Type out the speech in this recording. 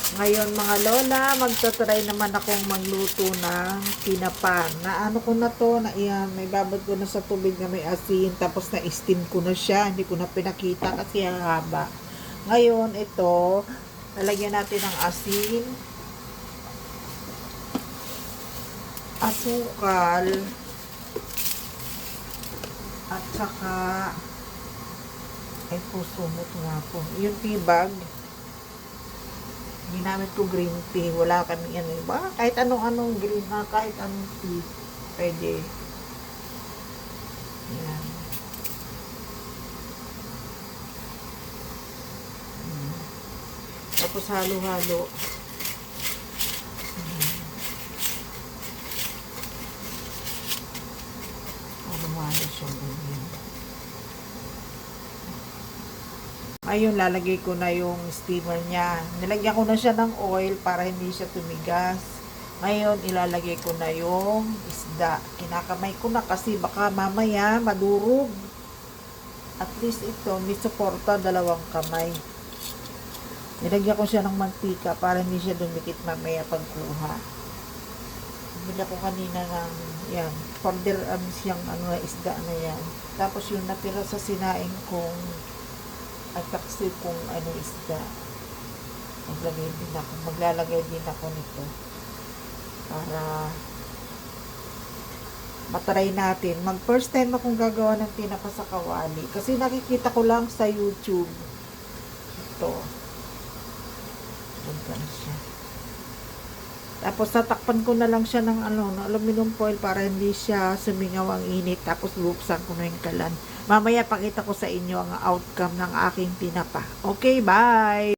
Ngayon mga lola, magta-try naman akong magluto ng tinapa. Naano ko na to, na iyan, may babad ko na sa tubig na may asin, tapos na-steam ko na siya. Hindi ko na pinakita kasi haba. Ngayon, ito, lalagyan natin ng asin, asukal, at saka, ay pusumot nga po. Yung tibag, ginamit ko green tea. Wala kami ano. Baka kahit anong green na, kahit anong tea. Pwede. Yan. Tapos halo-halo. Halo-halo siya. Ayun, lalagay ko na yung steamer niya. Nilagyan ko na siya ng oil para hindi siya tumigas. Ngayon, ilalagay ko na yung isda. Kinakamay ko na kasi baka mamaya madurog. At least ito, may suporta, 2 kamay. Nilagyan ko siya ng mantika para hindi siya dumikit mamaya pagkuha. Nilagyan ko kanina ng, yan, powder siyang isda na yan. Tapos yung natira sa sinaing kong at taksi kung isda. Maglalagay din ako nito para matry natin. First time akong gagawa ng tinapa sa kawali kasi nakikita ko lang sa YouTube. Ito. Ganito na siya. Tapos tatakpan ko na lang siya ng aluminum foil para hindi siya sumingaw ang init. Tapos bubuksan ko na yung kalan. Mamaya pakita ko sa inyo ang outcome ng aking tinapa. Okay, bye!